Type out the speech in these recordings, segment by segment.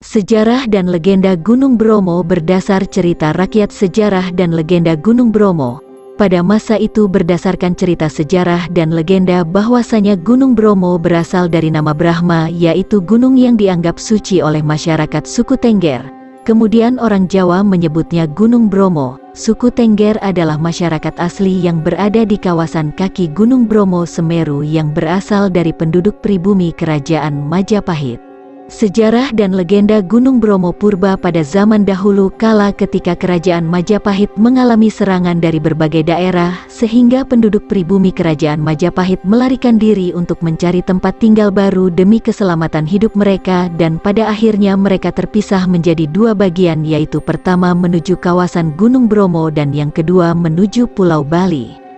Sejarah dan legenda Gunung Bromo. Berdasar cerita rakyat sejarah dan legenda Gunung Bromo, pada masa itu berdasarkan cerita sejarah dan legenda bahwasanya Gunung Bromo berasal dari nama Brahma, yaitu gunung yang dianggap suci oleh masyarakat suku Tengger. Kemudian orang Jawa menyebutnya Gunung Bromo. Suku Tengger adalah masyarakat asli yang berada di kawasan kaki Gunung Bromo Semeru yang berasal dari penduduk pribumi Kerajaan Majapahit. Sejarah dan legenda Gunung Bromo purba. Pada zaman dahulu kala ketika Kerajaan Majapahit mengalami serangan dari berbagai daerah, sehingga penduduk pribumi Kerajaan Majapahit melarikan diri untuk mencari tempat tinggal baru demi keselamatan hidup mereka, dan pada akhirnya mereka terpisah menjadi dua bagian, yaitu pertama menuju kawasan Gunung Bromo dan yang kedua menuju Pulau Bali.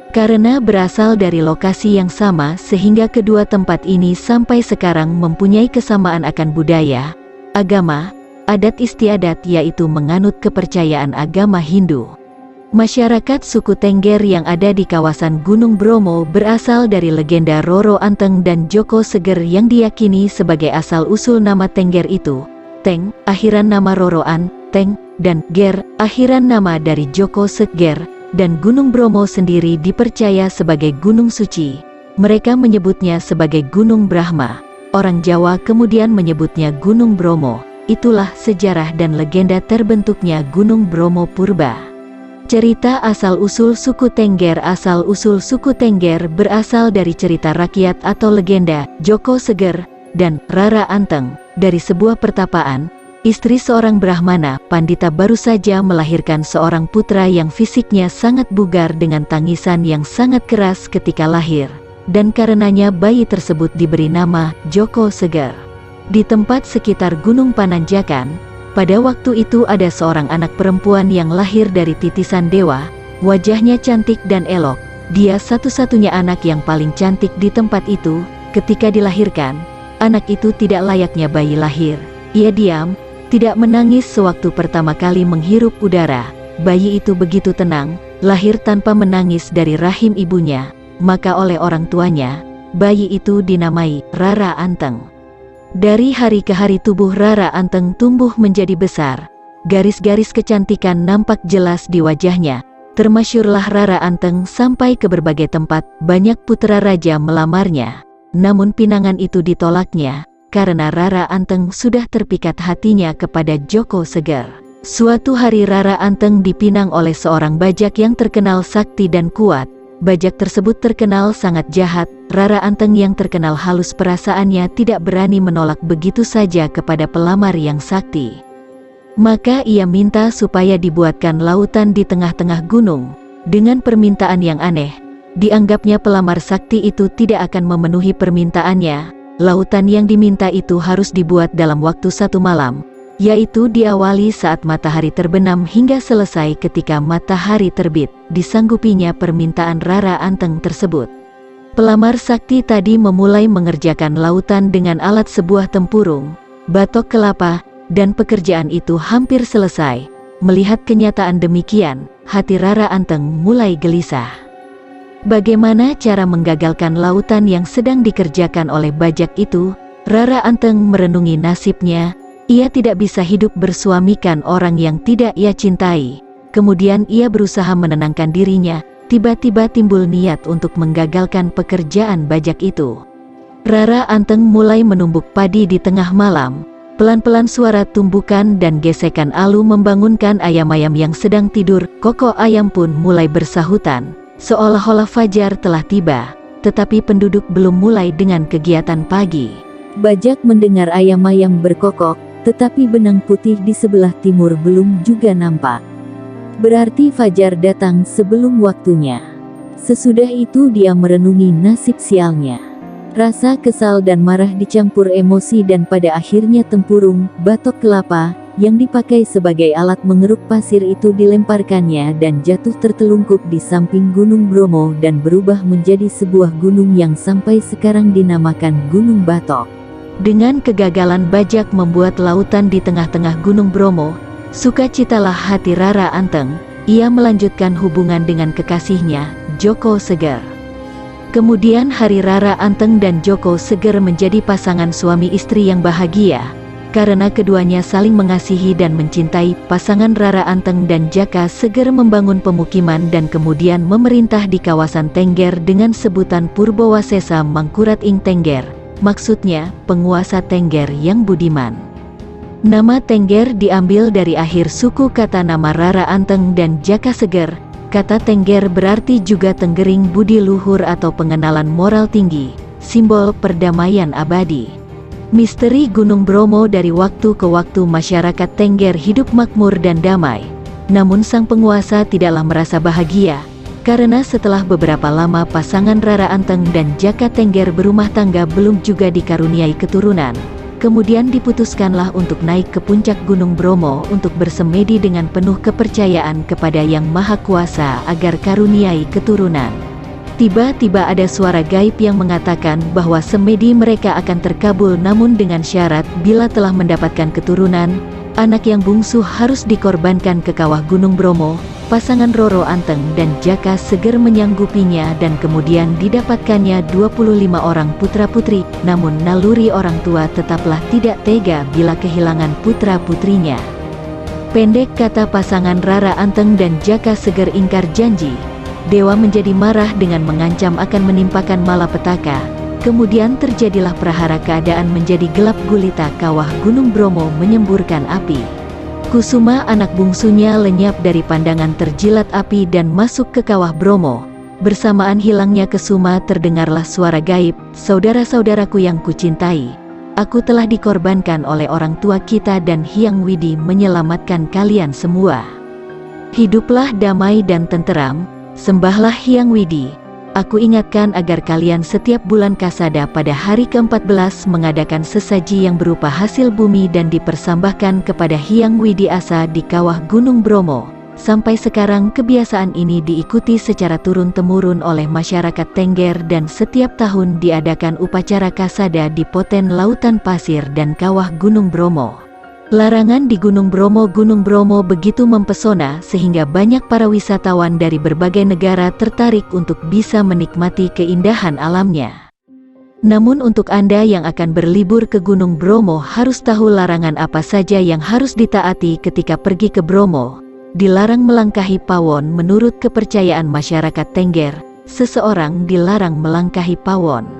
Karena berasal dari lokasi yang sama, sehingga kedua tempat ini sampai sekarang mempunyai kesamaan akan budaya, agama, adat istiadat, yaitu menganut kepercayaan agama Hindu. Masyarakat suku Tengger yang ada di kawasan Gunung Bromo berasal dari legenda Roro Anteng dan Joko Seger yang diyakini sebagai asal-usul nama Tengger itu. Teng, akhiran nama Roroan, Teng, dan Ger, akhiran nama dari Joko Seger. Dan Gunung Bromo sendiri dipercaya sebagai gunung suci. Mereka menyebutnya sebagai Gunung Brahma. Orang Jawa kemudian menyebutnya Gunung Bromo. Itulah sejarah dan legenda terbentuknya Gunung Bromo purba. Cerita asal-usul suku Tengger. Asal-usul suku Tengger berasal dari cerita rakyat atau legenda Joko Seger dan Rara Anteng. Dari sebuah pertapaan, istri seorang Brahmana, Pandita, baru saja melahirkan seorang putra yang fisiknya sangat bugar dengan tangisan yang sangat keras ketika lahir, dan karenanya bayi tersebut diberi nama Joko Seger. Di tempat sekitar Gunung Pananjakan, pada waktu itu ada seorang anak perempuan yang lahir dari titisan dewa. Wajahnya cantik dan elok. Dia satu-satunya anak yang paling cantik di tempat itu. Ketika dilahirkan, anak itu tidak layaknya bayi lahir. Ia diam, tidak menangis sewaktu pertama kali menghirup udara. Bayi itu begitu tenang, lahir tanpa menangis dari rahim ibunya. Maka oleh orang tuanya, bayi itu dinamai Rara Anteng. Dari hari ke hari tubuh Rara Anteng tumbuh menjadi besar. Garis-garis kecantikan nampak jelas di wajahnya. Termasyurlah Rara Anteng sampai ke berbagai tempat. Banyak putra raja melamarnya. Namun pinangan itu ditolaknya, karena Rara Anteng sudah terpikat hatinya kepada Joko Seger. Suatu hari Rara Anteng dipinang oleh seorang bajak yang terkenal sakti dan kuat. Bajak tersebut terkenal sangat jahat. Rara Anteng yang terkenal halus perasaannya tidak berani menolak begitu saja kepada pelamar yang sakti. Maka ia minta supaya dibuatkan lautan di tengah-tengah gunung. Dengan permintaan yang aneh, dianggapnya pelamar sakti itu tidak akan memenuhi permintaannya. Lautan yang diminta itu harus dibuat dalam waktu 1 malam, yaitu diawali saat matahari terbenam hingga selesai ketika matahari terbit. Disanggupinya permintaan Rara Anteng tersebut. Pelamar sakti tadi memulai mengerjakan lautan dengan alat sebuah tempurung, batok kelapa, dan pekerjaan itu hampir selesai. Melihat kenyataan demikian, hati Rara Anteng mulai gelisah. Bagaimana cara menggagalkan lautan yang sedang dikerjakan oleh bajak itu? Rara Anteng merenungi nasibnya. Ia tidak bisa hidup bersuamikan orang yang tidak ia cintai. Kemudian ia berusaha menenangkan dirinya. Tiba-tiba timbul niat untuk menggagalkan pekerjaan bajak itu. Rara Anteng mulai menumbuk padi di tengah malam. Pelan-pelan suara tumbukan dan gesekan alu membangunkan ayam-ayam yang sedang tidur. Koko ayam pun mulai bersahutan, seolah-olah fajar telah tiba, tetapi penduduk belum mulai dengan kegiatan pagi. Bajak mendengar ayam-ayam berkokok, tetapi benang putih di sebelah timur belum juga nampak. Berarti fajar datang sebelum waktunya. Sesudah itu dia merenungi nasib sialnya. Rasa kesal dan marah dicampur emosi dan pada akhirnya tempurung, batok kelapa, yang dipakai sebagai alat mengeruk pasir itu dilemparkannya dan jatuh tertelungkup di samping Gunung Bromo dan berubah menjadi sebuah gunung yang sampai sekarang dinamakan Gunung Batok. Dengan kegagalan bajak membuat lautan di tengah-tengah Gunung Bromo, sukacitalah hati Rara Anteng. Ia melanjutkan hubungan dengan kekasihnya, Joko Seger. Kemudian hari Rara Anteng dan Joko Seger menjadi pasangan suami istri yang bahagia. karena keduanya saling mengasihi dan mencintai. Pasangan Rara Anteng dan Jaka Seger membangun pemukiman dan kemudian memerintah di kawasan Tengger dengan sebutan Purbowasesa Mangkurat ing Tengger, maksudnya penguasa Tengger yang budiman. Nama Tengger diambil dari akhir suku kata nama Rara Anteng dan Jaka Seger. Kata Tengger berarti juga tenggering budi luhur atau pengenalan moral tinggi, simbol perdamaian abadi. Misteri Gunung Bromo. Dari waktu ke waktu masyarakat Tengger hidup makmur dan damai. Namun sang penguasa tidaklah merasa bahagia, karena setelah beberapa lama pasangan Rara Anteng dan Jaka Tengger berumah tangga belum juga dikaruniai keturunan. Kemudian diputuskanlah untuk naik ke puncak Gunung Bromo untuk bersemedi dengan penuh kepercayaan kepada Yang Maha Kuasa agar karuniai keturunan. Tiba-tiba ada suara gaib yang mengatakan bahwa semedi mereka akan terkabul, namun dengan syarat bila telah mendapatkan keturunan, anak yang bungsu harus dikorbankan ke kawah Gunung Bromo. Pasangan Roro Anteng dan Jaka Seger menyanggupinya dan kemudian didapatkannya 25 orang putra-putri. Namun naluri orang tua tetaplah tidak tega bila kehilangan putra-putrinya. Pendek kata, pasangan Rara Anteng dan Jaka Seger ingkar janji. Dewa menjadi marah dengan mengancam akan menimpakan malapetaka. Kemudian terjadilah prahara, keadaan menjadi gelap gulita, kawah Gunung Bromo menyemburkan api. Kusuma anak bungsunya lenyap dari pandangan terjilat api dan masuk ke kawah Bromo. Bersamaan hilangnya Kusuma terdengarlah suara gaib, "Saudara-saudaraku yang kucintai, aku telah dikorbankan oleh orang tua kita dan Hyang Widi menyelamatkan kalian semua. Hiduplah damai dan tenteram, sembahlah Hyang Widi. Aku ingatkan agar kalian setiap bulan Kasada pada hari ke-14 mengadakan sesaji yang berupa hasil bumi dan dipersembahkan kepada Hyang Widi Asa di kawah Gunung Bromo. Sampai sekarang kebiasaan ini diikuti secara turun-temurun oleh masyarakat Tengger dan setiap tahun diadakan upacara Kasada di Poten Lautan Pasir dan kawah Gunung Bromo. Larangan di Gunung Bromo begitu mempesona sehingga banyak para wisatawan dari berbagai negara tertarik untuk bisa menikmati keindahan alamnya. Namun untuk Anda yang akan berlibur ke Gunung Bromo harus tahu larangan apa saja yang harus ditaati ketika pergi ke Bromo. Dilarang melangkahi pawon. Menurut kepercayaan masyarakat Tengger, seseorang dilarang melangkahi pawon.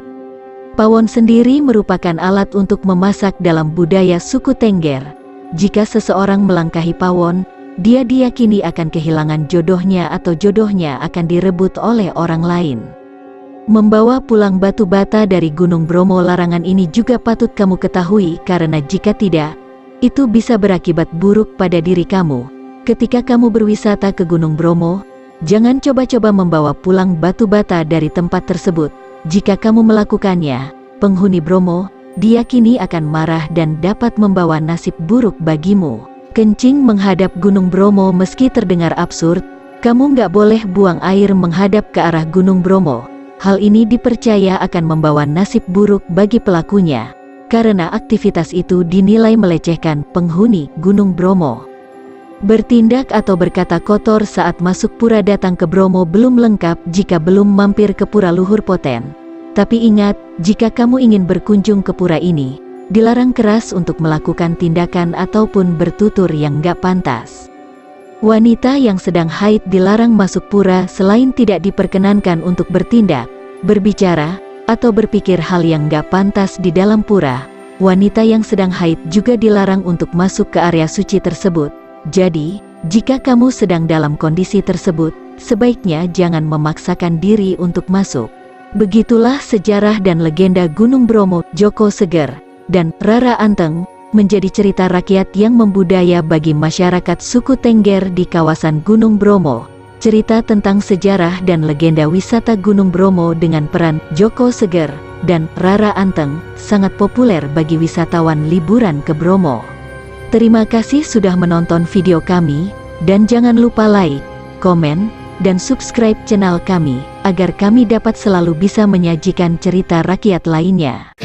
Pawon sendiri merupakan alat untuk memasak dalam budaya suku Tengger. Jika seseorang melangkahi pawon, dia diyakini akan kehilangan jodohnya atau jodohnya akan direbut oleh orang lain. Membawa pulang batu bata dari Gunung Bromo. Larangan ini juga patut kamu ketahui, karena jika tidak, itu bisa berakibat buruk pada diri kamu. Ketika kamu berwisata ke Gunung Bromo, jangan coba-coba membawa pulang batu bata dari tempat tersebut. Jika kamu melakukannya, penghuni Bromo diyakini akan marah dan dapat membawa nasib buruk bagimu. Kencing menghadap Gunung Bromo. Meski terdengar absurd, kamu nggak boleh buang air menghadap ke arah Gunung Bromo. Hal ini dipercaya akan membawa nasib buruk bagi pelakunya, karena aktivitas itu dinilai melecehkan penghuni Gunung Bromo. Bertindak atau berkata kotor saat masuk pura. Datang ke Bromo belum lengkap jika belum mampir ke Pura Luhur Poten. Tapi ingat, jika kamu ingin berkunjung ke pura ini, dilarang keras untuk melakukan tindakan ataupun bertutur yang gak pantas. Wanita yang sedang haid dilarang masuk pura selain tidak diperkenankan untuk bertindak, berbicara, atau berpikir hal yang gak pantas di dalam pura. Wanita yang sedang haid juga dilarang untuk masuk ke area suci tersebut. Jadi, jika kamu sedang dalam kondisi tersebut, sebaiknya jangan memaksakan diri untuk masuk. Begitulah sejarah dan legenda Gunung Bromo. Joko Seger dan Rara Anteng menjadi cerita rakyat yang membudaya bagi masyarakat suku Tengger di kawasan Gunung Bromo. Cerita tentang sejarah dan legenda wisata Gunung Bromo dengan peran Joko Seger dan Rara Anteng sangat populer bagi wisatawan liburan ke Bromo. Terima kasih sudah menonton video kami, dan jangan lupa like, komen, dan subscribe channel kami, agar kami dapat selalu bisa menyajikan cerita rakyat lainnya.